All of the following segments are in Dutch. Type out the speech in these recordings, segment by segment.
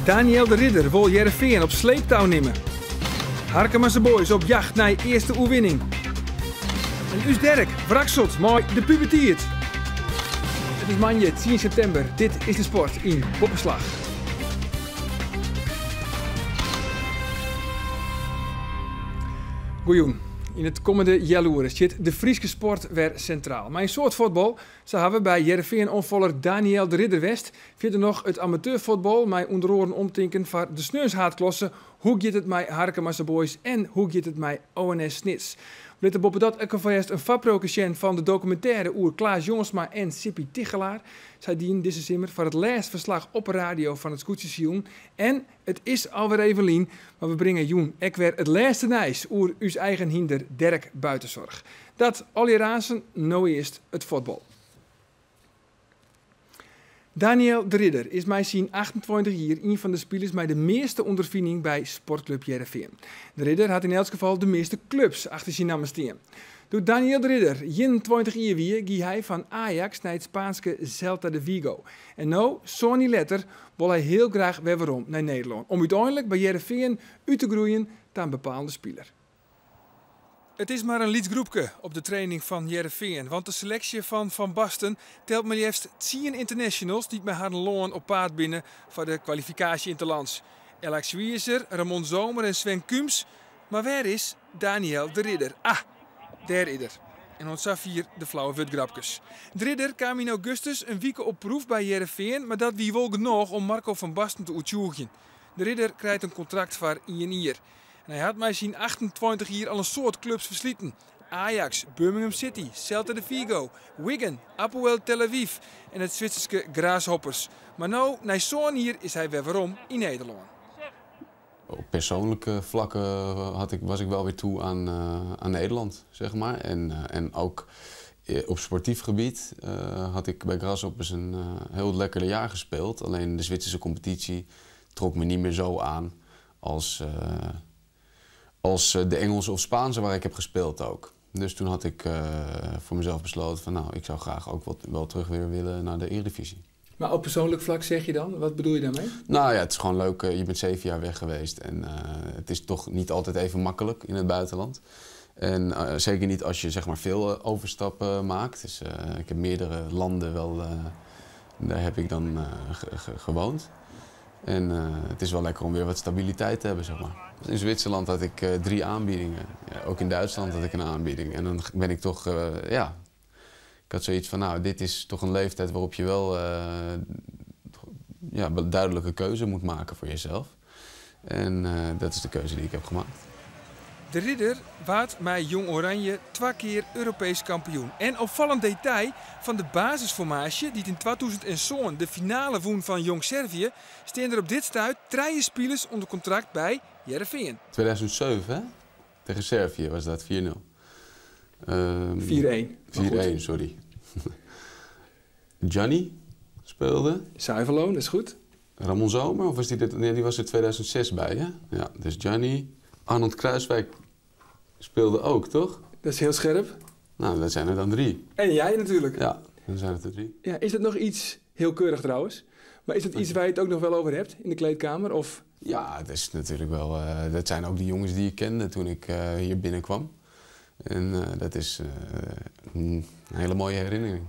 Daniel de Ridder wil Heerenveen op sleeptouw nemen. Harkemasse Boys op jacht naar eerste oewinning. En Us Derk wrakselt maar de pubertiert. Het is maandag 10 september. Dit is de sport in Boppenslag. Goejoen. In het komende jaloeren zit de Frieske sport weer centraal. Maar een soort voetbal, zo hebben we bij Heerenveen-onvoller Daniel de Ridder West verder nog het amateurvoetbal met onder oren omtinken van de sneurshaatklasse. Hoe gaat het met Harkemasse Boys en hoe gaat het met ONS Snits? We letten boven dat ik alvast een fabrokation van de documentaire oer Klaas Jongsma en Sippy Tichelaar. Zij dienen deze simmer voor het laatste verslag op radio van het Scootjesjoen. En het is alweer even lien, maar we brengen Joen ook weer het laatste nijs oer uw eigen hinder Derk Buitenzorg. Dat al je razen, nou eerst het voetbal. Daniel de Ridder is mij zien 28 jaar een van de spelers met de meeste ondervinding bij Sportclub Heerenveen. De Ridder had in elk geval de meeste clubs achter zijn namen staan. Door Daniel de Ridder 21 jaar wie ging hij van Ajax naar het Spaanse Celta de Vigo. En nou, zo'n letter, wil hij heel graag weer waarom naar Nederland. Om uiteindelijk bij Heerenveen uit te groeien tot een bepaalde speler. Het is maar een liedgroepje op de training van Heerenveen, want de selectie van Van Basten telt maar liefst 10 internationals die met haar loon op paard binnen voor de kwalificatie in het land. Alex Wieser, Ramon Zomer en Sven Kums. Maar waar is Daniel de Ridder? Ah, daar is er. En ontzag hier de flauwe witgrapjes. De Ridder kwam in augustus een week op proef bij Heerenveen, maar dat wie wel genoeg om Marco van Basten te uitzoeken. De Ridder krijgt een contract voor 1 jaar. En hij had mij zien 28 jaar al een soort clubs versleten. Ajax, Birmingham City, Celta de Vigo, Wigan, Apoel Tel Aviv en het Zwitserse Graashoppers. Maar nou, na zo'n hier is hij weer waarom in Nederland. Op persoonlijke vlakken was ik wel weer toe aan Nederland, zeg maar. En ook op sportief gebied had ik bij Graashoppers een heel lekker jaar gespeeld. Alleen de Zwitserse competitie trok me niet meer zo aan als de Engelse of Spaanse waar ik heb gespeeld ook. Dus toen had ik voor mezelf besloten van nou, ik zou graag ook wel terug weer willen naar de Eredivisie. Maar op persoonlijk vlak zeg je dan? Wat bedoel je daarmee? Nou ja, het is gewoon leuk. Je bent 7 jaar weg geweest en het is toch niet altijd even makkelijk in het buitenland. En zeker niet als je zeg maar veel overstappen maakt. Dus ik heb meerdere landen wel, daar heb ik dan gewoond. En het is wel lekker om weer wat stabiliteit te hebben, zeg maar. In Zwitserland had ik 3 aanbiedingen. Ja, ook in Duitsland had ik een aanbieding. En dan ben ik toch, ik had zoiets van, nou, dit is toch een leeftijd waarop je wel een duidelijke keuze moet maken voor jezelf. En dat is de keuze die ik heb gemaakt. De Ridder waard met Jong Oranje 2 keer Europees kampioen. En opvallend detail van de basisformatie die in 2007 de finale won van Jong Servië, staan er op dit stuit 3 spelers onder contract bij Heerenveen. 2007, hè? Tegen Servië was dat 4-0. 4-1, sorry. Gianni speelde. Zuiverloon, dat is goed. Ramon Zomer, of was die was er 2006 bij, hè? Ja, dus Gianni. Arnold Kruiswijk speelde ook, toch? Dat is heel scherp. Nou, dat zijn er dan 3. En jij natuurlijk. Ja, dan zijn het er 3. Ja, is dat nog iets, heel keurig trouwens, maar is dat iets waar je het ook nog wel over hebt in de kleedkamer? Of? Ja, dat is natuurlijk wel, dat zijn ook de jongens die ik kende toen ik hier binnenkwam. En dat is een hele mooie herinnering.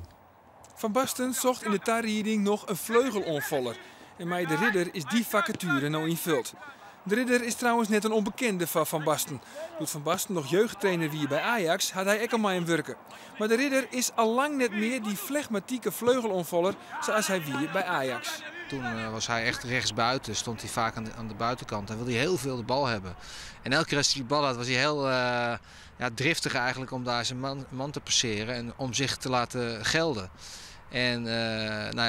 Van Basten zocht in de tarrieding nog een vleugelonvoller. En met de Ridder is die vacature nou invuld. De Ridder is trouwens net een onbekende van Van Basten. Toen Van Basten nog jeugdtrainer wie bij Ajax, had hij ook al maar hem werken. Maar de Ridder is al lang net meer die flegmatieke vleugelonvoller zoals hij wie bij Ajax. Toen was hij echt rechtsbuiten, stond hij vaak aan de buitenkant. Hij wilde heel veel de bal hebben. En elke keer als hij die bal had, was hij heel driftig eigenlijk om daar zijn man te passeren en om zich te laten gelden. En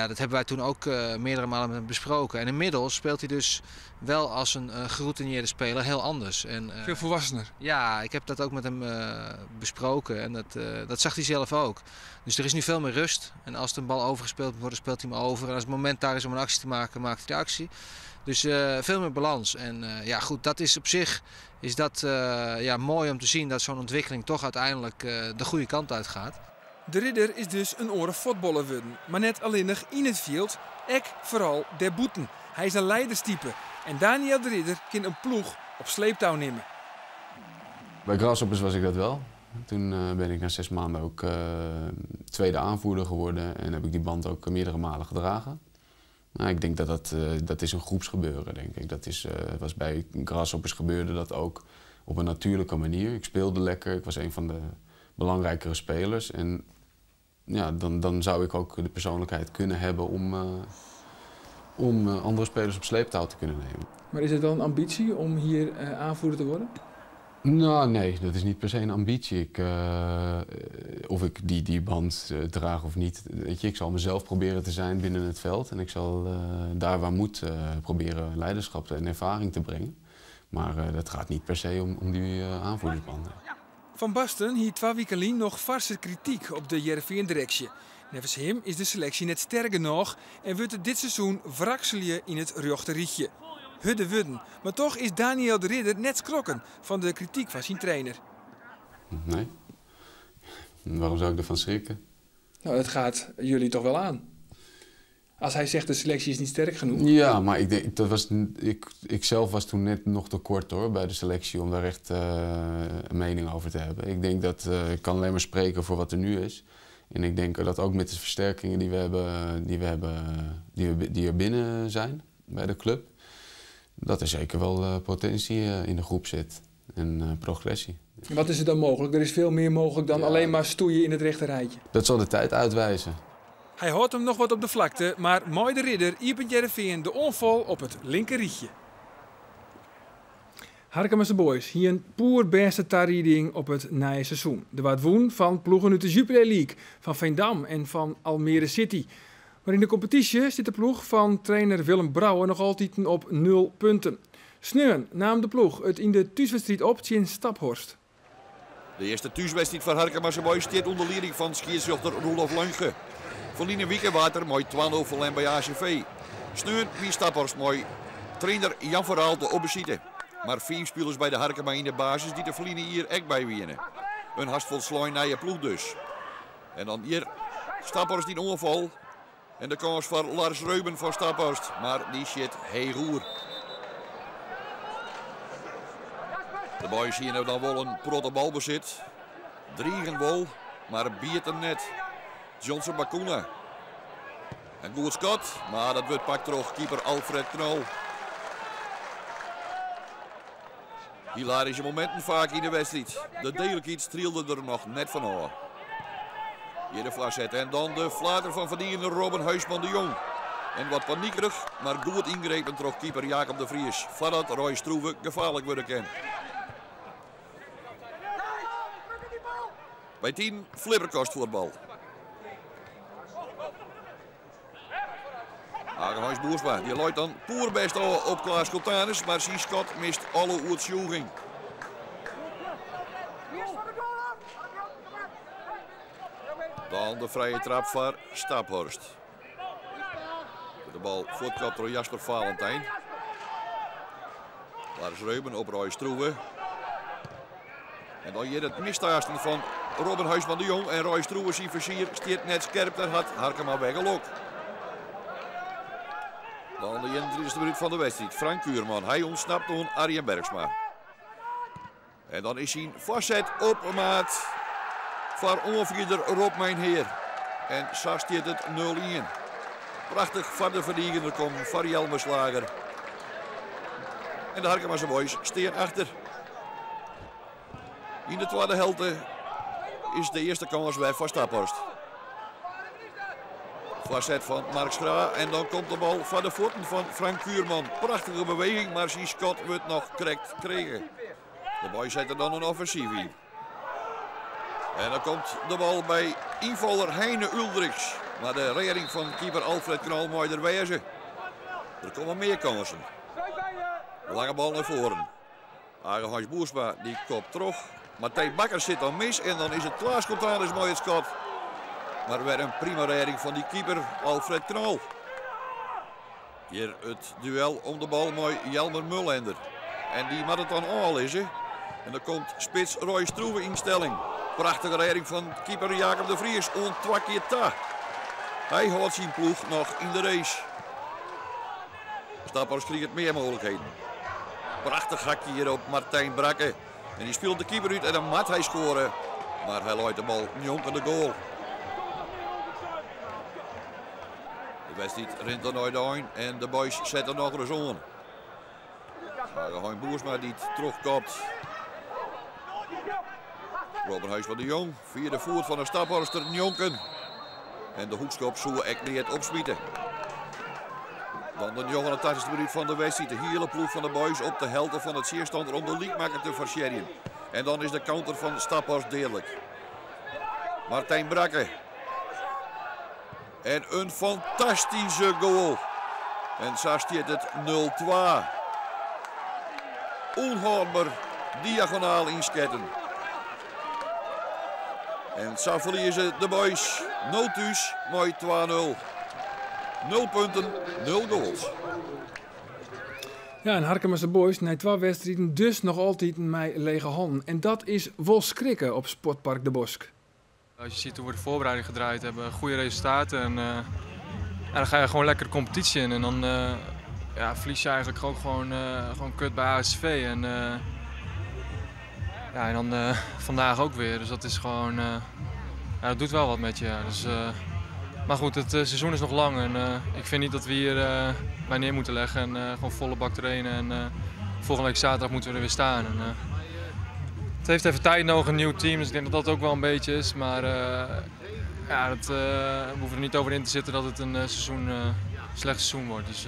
dat hebben wij toen ook meerdere malen met hem besproken. En inmiddels speelt hij dus wel als een geroutineerde speler heel anders. En, veel volwassener. Ja, ik heb dat ook met hem besproken en dat zag hij zelf ook. Dus er is nu veel meer rust. En als er een bal overgespeeld moet worden, speelt hij hem over. En als het moment daar is om een actie te maken, maakt hij de actie. Dus veel meer balans. En goed, dat is op zich mooi om te zien dat zo'n ontwikkeling toch uiteindelijk de goede kant uit gaat. De Ridder is dus een oren voetballer worden, maar net alleenig in het veld, ek vooral der boeten. Hij is een leiderstype en Daniel de Ridder kan een ploeg op sleeptouw nemen. Bij Grasshoppers was ik dat wel. Toen ben ik na 6 maanden ook tweede aanvoerder geworden en heb ik die band ook meerdere malen gedragen. Nou, ik denk dat is een groepsgebeuren, denk ik. Was bij Grasshoppers gebeurde dat ook op een natuurlijke manier. Ik speelde lekker, ik was een van de belangrijkere spelers. En ja, dan zou ik ook de persoonlijkheid kunnen hebben om andere spelers op sleeptouw te kunnen nemen. Maar is het wel een ambitie om hier aanvoerder te worden? Nou, nee, dat is niet per se een ambitie. Of ik die band draag of niet. Weet je, ik zal mezelf proberen te zijn binnen het veld. En ik zal daar waar moet proberen leiderschap en ervaring te brengen. Maar dat gaat niet per se om die aanvoerdersbanden. Van Basten hier 2 weken nog farse kritiek op de Heerenveen-directie. Nevens hem is de selectie net sterk genoeg en wordt het dit seizoen wrakselje in het rechterrietje. Hudde wudden. Maar toch is Daniel de Ridder net skrokken van de kritiek van zijn trainer. Nee. Waarom zou ik ervan schrikken? Nou, dat gaat jullie toch wel aan. Als hij zegt de selectie is niet sterk genoeg. Ja, maar ik zelf was toen net nog te kort hoor, bij de selectie om daar echt een mening over te hebben. Ik denk dat ik kan alleen maar spreken voor wat er nu is. En ik denk dat ook met de versterkingen die er binnen zijn bij de club, dat er zeker wel potentie in de groep zit en progressie. Wat is er dan mogelijk? Er is veel meer mogelijk dan alleen maar stoeien in het rechterrijtje. Dat zal de tijd uitwijzen. Hij houdt hem nog wat op de vlakte, maar mooi de Ridder iepent Heerenveen de onval op het linkerrietje. Harkema's Boys, hier een poer beste tarrieding op het nieuwe seizoen. De wat woen van ploegen uit de Jupiler League, van Veendam en van Almere City. Maar in de competitie zit de ploeg van trainer Willem Brouwer nog altijd op 0 punten. Sneun nam de ploeg het in de thuiswedstrijd op tegen Staphorst. De eerste thuiswedstrijd van Harkema's Boys staat onder leiding van scheidsrechter Roelof Leunge. Verliezen weekendwater mooi 2-0 voor bij ACV. Sneun wie Staphorst mooi. Trainer Jan Verhaal de opbezitten. Maar 5 spelers bij de Harkema in de basis die de verliezen hier echt bij winnen. Een hastvol slooien naar je ploeg dus. En dan hier Staphorst in ongeval. En de kans voor Lars Reuben van Staphorst. Maar die shit heel roer. De boys hier nou dan wel een protte balbezit. Driegen wel, maar biedt hem net. Johnson Bakuna. En goed schot, maar dat wordt pak terug keeper Alfred Knol. Hilarische momenten vaak in de wedstrijd. De delijkheid streelde er nog net van af. Hier de flashset en dan de flater van verdiende Robin Huisman de Jong. En wat paniekerig, maar goed ingrepen terug keeper Jacob de Vries. Voordat Roy Stroeve gevaarlijk worden kan. Bij 10 flipperkast voetbal. Hagenhuis Boersma, die loopt dan poer best al op Klaas Coltanus, maar zijn schot mist alle uitzoeging. Dan de vrije trap voor Staphorst. De bal voortkapt door Jasper Valentijn. Lars Reuben op Roy Stroeve. En dan hier het mistaasten van Robin Huisman de Jong en Roy Stroeve zijn versier steert net scherp, daar had Harkema Weggel ook. Dan de 31e minuut van de wedstrijd. Frank Kuurman, hij ontsnapt door Arjen Bergsma. En dan is hij vastzet op maat voor onvierder Rob Mijnheer. En zo staat het 0-1. Prachtig van de verdediger komt voor Jelmerslager. En de Harkema's Boys staan achter. In de tweede helft is de eerste kans bij van Staphorst. Voorzet van Mark Schra en dan komt de bal van de voeten van Frank Kuurman. Prachtige beweging, maar zijn schot wordt nog correct gekregen. De boys zetten dan een offensief in. En dan komt de bal bij invaller Heine Uldrichs. Maar de redding van keeper Alfred Knol mooi er wezen. Er komen meer kansen. Lange bal naar voren. Hagenhuis Boersma die kopt terug. Martijn Bakker zit dan mis en dan is het Klaas Coltanus mooi het schot. Maar weer een prima redding van die keeper Alfred Knol. Hier het duel om de bal mooi Jelmer Mullender. En die mag het dan al is. En dan komt spits Roy Stroeve in stelling. Prachtige redding van keeper Jacob de Vries. Ontwakje ta. Hij houdt zijn ploeg nog in de race. Staphorst creëert meer mogelijkheden. Prachtig hakje hier op Martijn Brakke. En die speelt de keeper uit en dan moet hij scoren. Maar hij looit de bal jonken de goal. De wedstrijd rent er nooit aan en de boys zetten nog eens aan. Hein Boersma die het terugkomt. Robbenhuis van de Jong via de voet van de Staphorster Jonken. En de hoekschop zou echt niet opsmieten. Dan de 89e minuut van de wedstrijd. De hele ploeg van de boys op de helft van het zeerstand om de leaguemaker te verscherien. En dan is de counter van Staphorst degelijk. Martijn Brakke. En een fantastische goal. En zo staat het 0-2. Onhoudbaar diagonaal insketten. En zo verliezen de boys 0 thuis, mooi 2-0. 0 punten, 0 goals. Ja, en Harkema's boys na 2 wedstrijden dus nog altijd met lege handen. En dat is wel schrikken op Sportpark De Bosk. Als je ziet hoe we de voorbereiding gedraaid hebben, goede resultaten en dan ga je gewoon lekker de competitie in. En dan verlies je eigenlijk ook gewoon kut bij ASV. En dan vandaag ook weer. Dus dat is gewoon, dat doet wel wat met je. Ja. Dus, maar goed, het seizoen is nog lang en ik vind niet dat we hier bij neer moeten leggen en gewoon volle bak trainen. En volgende week zaterdag moeten we er weer staan. En, het heeft even tijd nodig, een nieuw team, dus ik denk dat dat ook wel een beetje is. Maar we hoeven er niet over in te zitten dat het een slecht seizoen wordt. Dus,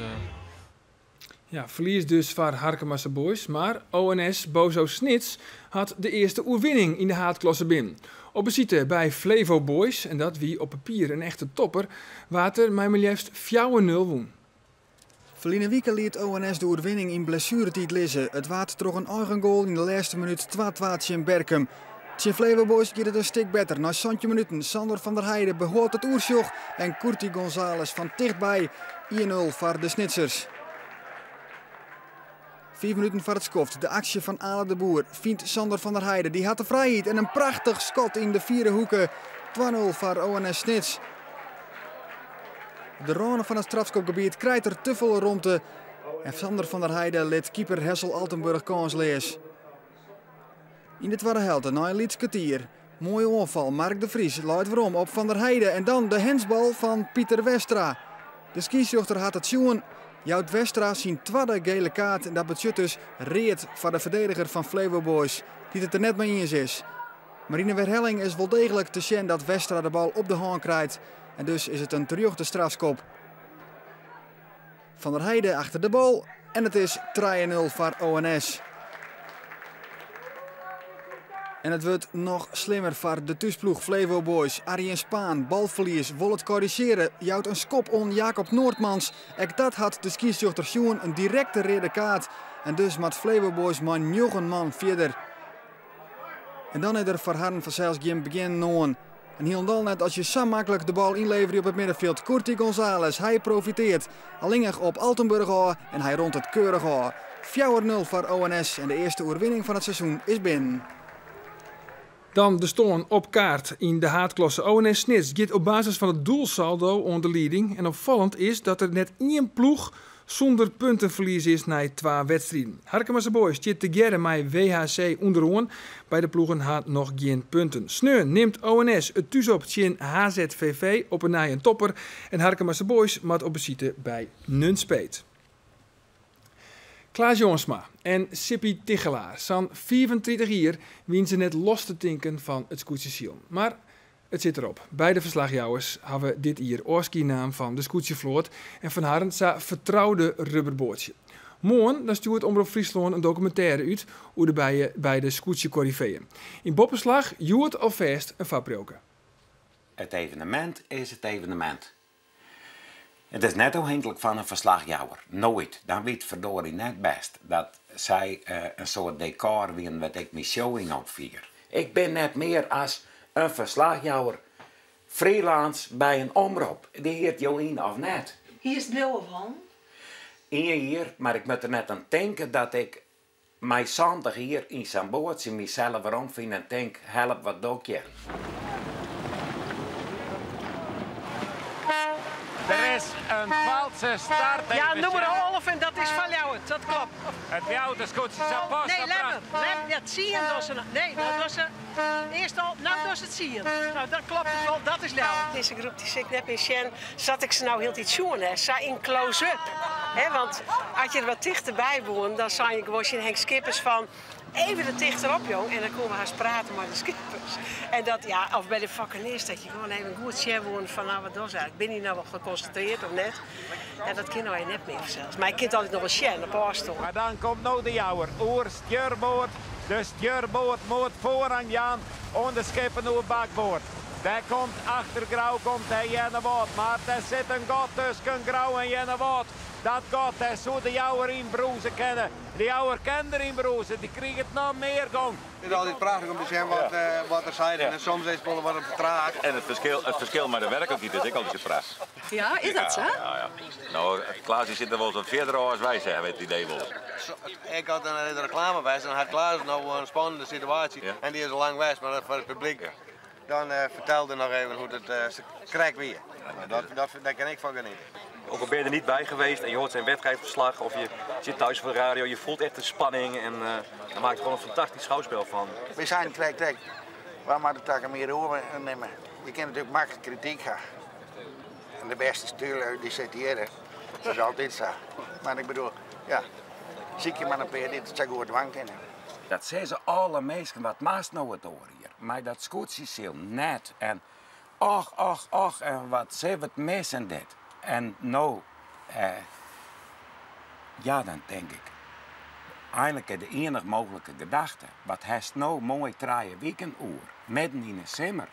Ja, verlies dus voor Harkema's boys, maar ONS Bozo Snits had de eerste oerwinning in de haatklasse binnen. Op bezitte bij Flevo Boys, en dat wie op papier een echte topper, water mij maar liefst 4-0 woen. Verleden week liet ONS de oerwinning in blessuretijd liggen. Het waard toch een eigen goal in de laatste minuut 2-2 in Berkem. Tje Flevo Boys gaat het een stuk beter. Na 20 minuten Sander van der Heijden behoort het oersjoch en Curti González van dichtbij 1-0 voor de Snitsers. 4 minuten voor het skoft. De actie van Ale de Boer vindt Sander van der Heijden. Die had de vrijheid en een prachtig schot in de vierde hoeken. 2-0 voor ONS Snits. De ronde van het strafschopgebied krijgt er te veel ruimte. En Sander van der Heijden liet keeper Hessel Altenburg kansloos. In de tweede helft, na een Lieds kwartier. Mooie aanval. Mark de Vries luidt weer om op Van der Heijden. En dan de hensbal van Pieter Westra. De scheidsrechter had het zien. Jout Westra zijn tweede gele kaart. En dat betekent dus reed voor de verdediger van Flevo Boys. Die het er net mee eens is. Maar in de herhaling is wel degelijk te zien dat Westra de bal op de hand krijgt. En dus is het een terugte strafschop. Van der Heijden achter de bal. En het is 3-0 voor ONS. En het wordt nog slimmer voor de thuisploeg Flevo Boys. Arjen Spaan, balverlies, wil het corrigeren. Jouwt een skop on Jacob Noordmans. Ook dat had de scheidsrechter Sjoen een directe rode kaart. En dus moet Flevo Boys maar 9 man verder. En dan is er voor Harren vanzelfs geen begin noen. En helemaal net als je zo makkelijk de bal inlevert op het middenveld. Curti González, hij profiteert. Allingig op Altenburg aan en hij rondt het keurig aan. 4-0 voor ONS en de eerste oorwinning van het seizoen is binnen. Dan de stoorn op kaart in de haatklasse. ONS Snits gaat op basis van het doelsaldo onder de leiding. En opvallend is dat er net 1 ploeg zonder puntenverlies is na 2 wedstrijden. Harkema's boys zit together met WHC onderaan. Bij de ploegen had nog geen punten. Sneu neemt ONS het thuis op tegen HZVV op een naaie topper. En Harkema's boys moet op bezitte bij Nunspeet. Klaas Jonsma en Sippy Tichelaar zijn 34 jaar wien ze net los te tinken van het scootjesiel. Maar het zit erop. Beide verslagjouwers hebben dit hier naam van de scootjevloot en van haar zijn vertrouwde rubberbootje. Morgen dan stuurt Omroep Friesland een documentaire uit hoe de beide scootjecorriveeën. In Boppenslag joert alvast een fabrioke. Het evenement is het evenement. Het is net afhankelijk van een verslagjouwer. Nooit. Dan weet verdorie net best dat zij een soort decor winnen wat ik mijn showing opvier. Ik ben net meer als een verslagjouwer. Freelance bij een omroep. Die heet Jolien of net. Hier is het wel van? 1 jaar, maar ik moet er net aan denken dat ik mij 20 hier in zijn bootje mezelf rondvind en denk, help wat doe je? Er is een valse start. Ja, nummer 11 en dat dat klopt. Het jouw is goed, ze zou pas. Nee, lemmer, dat zie je dus. Nee, dat was ze. Eerst al, nou dat is het zie je. Nou, dat klopt het wel, dat is nou. Deze groep die zit net in Sjen, zat ik ze nou heel iets zoen, hè. Zij in close-up. Want als je er wat dichterbij woont, dan zou je gewoon Henk Skippers van... Even er dichterop, jong, en dan komen we haast praten met de skippers. En dat, ja, of bij de vakkenist, dat je gewoon even goed zien woont van, nou, wat was eigenlijk? Ben je nou wel geconcentreerd of net? Ja, dat kan nou je net meer zelfs. Maar je kunt altijd nog wel zien op afstand. Maar dan komt nou de jouwer. Oer, stuurboord. De stuurboord moet voorrang gaan. En de schipper naar het bakboord. Daar komt achter Grauw, komt hij Jennewoud. Maar er zit een gat tussen Grauw en Jennewoud. Dat gat, daar zou de jouwer in broezen kennen. De jouwer kent erin broezen, die krijgt het nog meer gang. Het is altijd prachtig om te zien wat er zijn. En soms is het wel wat vertraagd. En het verschil met de werk ook niet, dat is ik altijd vraag. Ja, is dat zo? Ja. Nou, Klaas zit er wel zo'n verder als wij zeggen, weet het idee wel. Ik had in de reclame bij en had Klaas nou een spannende situatie. Ja. En die is al lang weg, maar voor het publiek. Dan vertelde nog even hoe het krijgt weer. Daar kan ik van genieten. Ook al ben je er niet bij geweest en je hoort zijn wedstrijdverslag of je zit thuis voor de radio, je voelt echt de spanning en daar maakt gewoon een fantastisch schouwspel van. We zijn kijk, waar maar de takken meer over nemen. Je kan natuurlijk makkelijk kritiek gaan. En de beste stuurlui die zit hier, dat is altijd zo. Maar ik bedoel, ja, zie je maar een paar dit zou goed dwang kennen. Dat zijn ze alle mensen wat maast nou het horen hier. Maar dat scootsysteem net en och en wat ze het mis en dit. En nou, ja dan denk ik, eigenlijk de enige mogelijke gedachte. Wat heeft nou mooi 3 weken oer, midden in de zomer.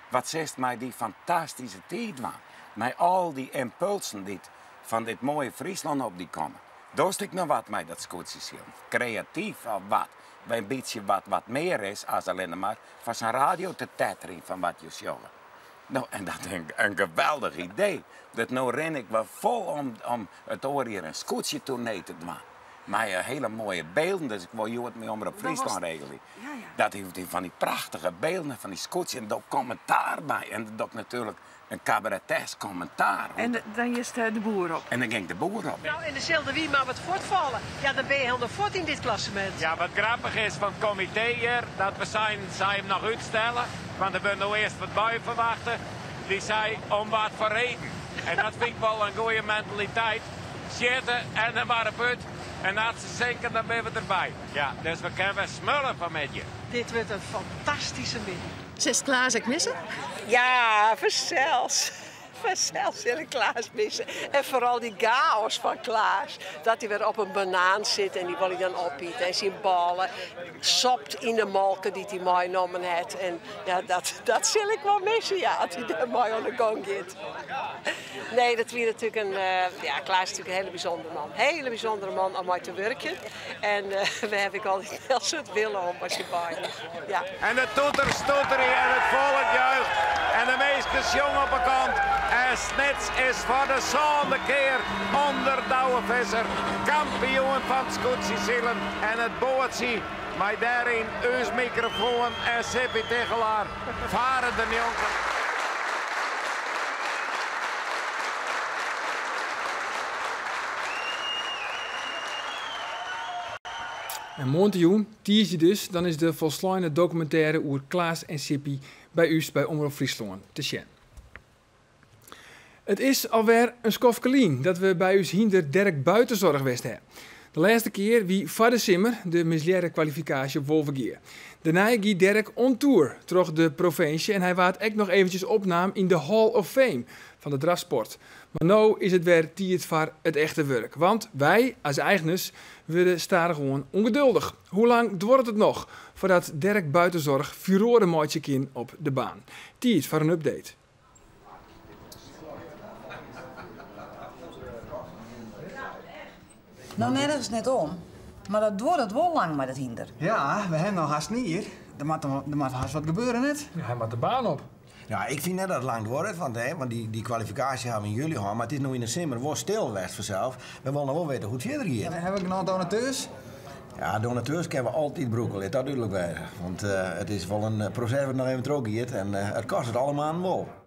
Wat zegt mij die fantastische tijd van. Met al die impulsen die van dit mooie Friesland op die komen. Daar is ik nog wat met dat scootsysteem. Creatief of wat. Bij een beetje wat meer is als alleen maar van zijn radio te tetteren van wat je zegt. Nou, en dat is een geweldig idee. Dat nou ren ik wel vol om het oor hier een scootje-tournee te doen. Maar hele mooie beelden, dus ik wil je het mee om op Friesland regelen. Ja. Dat heeft van die prachtige beelden van die scootje en daar commentaar bij. En dat natuurlijk een cabaretesk commentaar. En dan is de boer op. En dan ging de boer op. Nou, en dezelfde wie maar wat voortvallen. Ja, dan ben je helemaal voort in dit klassement. Ja, wat grappig is van het comité hier, dat we zijn hem nog uitstellen. Want er willen nou eerst wat bij verwachten. Die zei om wat voor reden. En dat vind ik wel een goede mentaliteit. Zitten en dan maar put. En als ze zinken, dan ben we erbij. Ja, dus we kunnen smullen van met je. Dit wordt een fantastische middag. Zes Klaas, ik missen? Ja, verzels. Verzels zullen Klaas missen. En vooral die chaos van Klaas. Dat hij weer op een banaan zit en die wil hij dan opeten. En zijn ballen sopt in de molken die hij meegenomen heeft. En ja, dat zul ik wel missen, ja, als hij daar mooi aan de gang gaat. Nee, dat was natuurlijk Klaas is natuurlijk een hele bijzondere man. Hele bijzondere man om mee te werken. En we hebben altijd heel soort willen om als je bij is. Ja. En de toeter stotteren en het volk juicht. En de meeste jong op de kant. En Snits is voor de zonde keer onder Douwevisser. Kampioen van Scootsysteem en het bootje. Maar daarin uw microfoon en Sippy Tegelaar. Varen de jongen. En Montejoen, tiesje dus, dan is de volslaande documentaire over Klaas en Sippy bij u bij Omroep Friesland te zien. Het is alweer een skofkelien dat we bij u hinder Dirk Buitenzorg west hebben. De laatste keer wie vader Simmer de misleerde kwalificatie op Wolvergeer. Daarna ging Dirk on tour terug de provincie en hij waard echt nog eventjes opnaam in de Hall of Fame van de drafsport. Maar nu is het weer tijd voor het echte werk. Want wij, als eigeners, worden staan gewoon ongeduldig. Hoe lang duurt het nog voordat Dirk Buitenzorg furoren maatje kan op de baan? Tijd voor een update. Nou, nergens net om. Maar dat duurt het wel lang met het hinder. Ja, we hebben nog haast niet hier. Er moet haast wat gebeuren net. Ja, hij moet de baan op. Ja, ik vind net dat het lang wordt, want die kwalificatie hebben we in juli gehad. Maar het is nu in de zomer wel stil geweest vanzelf. We willen nog wel weten hoe het verder hier. Ja, hebben we nog donateurs? Ja, donateurs kunnen we altijd broekelen, dat duidelijk bij. Want het is wel een proces wat nog even terug hier en het kost het allemaal wel.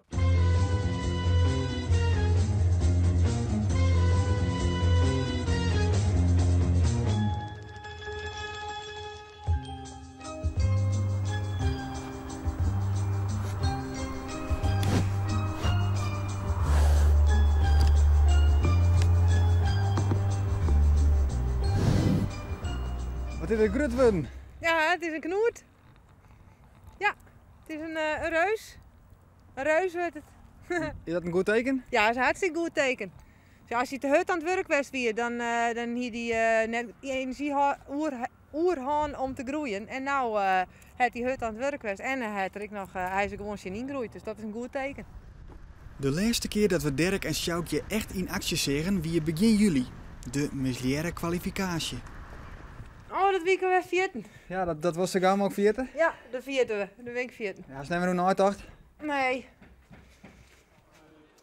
Wat is het grut worden? Ja, het is een knoert. Ja, het is een reus. Een reus wordt het. Is dat een goed teken? Ja, dat is een hartstikke goed teken. Dus als je te hut aan het werk was weer, dan hier die net energie oerhaan om te groeien. En nou heeft die hut aan het werk was en hij is er gewoon geen ingroeid. Dus dat is een goed teken. De laatste keer dat we Dirk en Sjoukje echt in actie zagen, wie begin juli. De misliere kwalificatie. Oh, dat week we 14. Ja, dat was de gauw ook 40? Ja, de 4e, de week 14. Ja, zijn we nu nooit acht? Nee.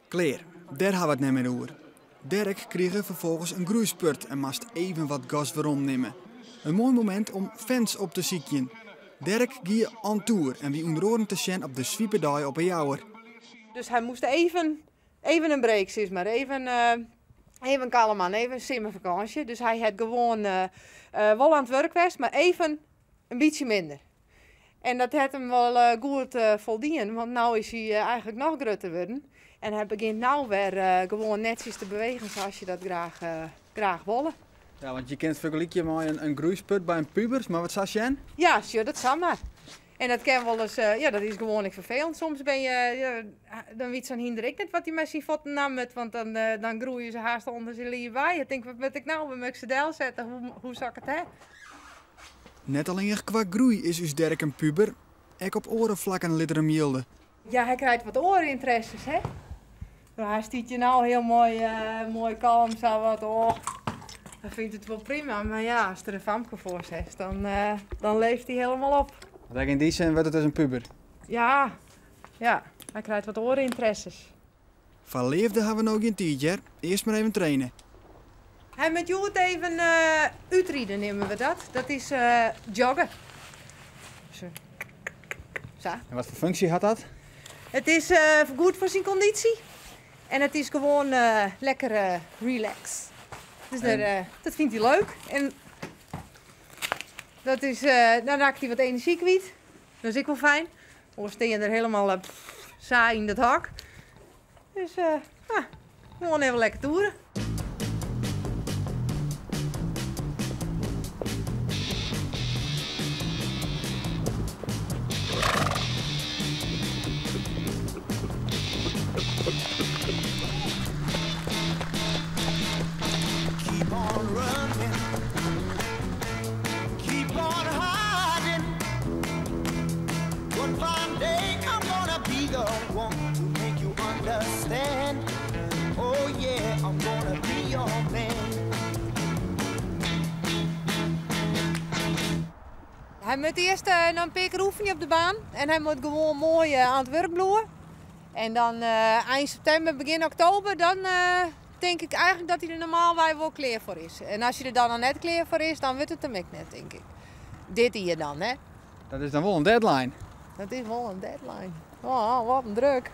Klaar, daar hebben we het niet meer over. Dirk kreeg vervolgens een groeispurt en moest even wat gas weerom nemen. Een mooi moment om fans op te zieken. Dirk ging aan tour en wie onder te zien op de Swieperdij op een jouwer. Dus hij moest even een break, zeg maar. Even kalm, even een simmervakantie. Dus hij had gewoon wel aan het werk geweest, maar even een beetje minder. En dat had hem wel goed voldienen, want nu is hij eigenlijk nog groter geworden. En hij begint nu weer gewoon netjes te bewegen zoals je dat graag wil. Ja, want je kent vergelijken met een groeispurt bij een pubers, maar wat zei je? Ja, dat zal maar. En dat kan wel eens, dat is gewoon vervelend. Soms ben je, dan weet zo'n hinder ik net wat hij met zijn voeten nam met, want dan groeien ze haast onder zijn lieve bij. Ik denk, wat moet ik nou? Waar moet ik ze deel zetten? Hoe zal ik het hebben? Net alleen qua groei is dus Dirk een puber. Ook op orenvlakken liet er hem hielden. Ja, hij krijgt wat oreninteresses, hè? Hij stiet je nou heel mooi kalm, zo wat. Oh, hij vindt het wel prima, maar ja, als er een famke voor zit, dan leeft hij helemaal op. In die zin werd het dus een puber? Ja, hij krijgt wat oreninteresses. Van leefde hebben we nog geen tijdje. Eerst maar even trainen. Hij met jou even uitrijden nemen we dat. Dat is joggen. Zo. En wat voor functie had dat? Het is goed voor zijn conditie. En het is gewoon lekker relax. Dus dat vindt hij leuk. En dat is, dan raakt hij wat energie kwijt. Dat is ook wel fijn. Anders steen je er helemaal saai in dat hak. Dus gewoon even lekker toeren. Hij moet eerst nog een paar keer oefenen op de baan en hij moet gewoon mooi aan het werk blijven. En dan eind september, begin oktober, dan denk ik eigenlijk dat hij er normaal wel klaar voor is. En als je er dan nog net klaar voor is, dan wordt het hem ook net, denk ik. Dit hier dan, hè. Dat is dan wel een deadline. Dat is wel een deadline. Oh, wat een druk.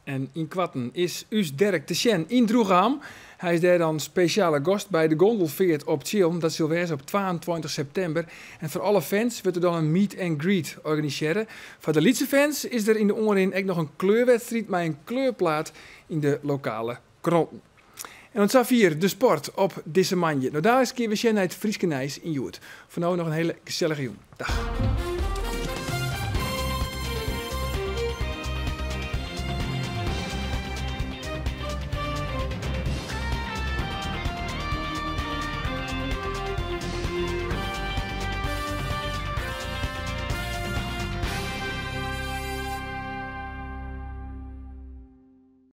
En in Kwatten is us Dirk te zien in Droegam. Hij is daar dan speciale gast bij de Gondelveert op Tjilm. Dat zal wezen op 22 september. En voor alle fans wordt er dan een meet and greet organiseren. Voor de Lietse fans is er in de onderin ook nog een kleurwedstrijd met een kleurplaat in de lokale kranten. En dan zag hier de sport op deze manje. Nou, daar is een keer weer naar het Frieske Nijs in Joert. Voor nu nog een hele gezellige jongen. Dag.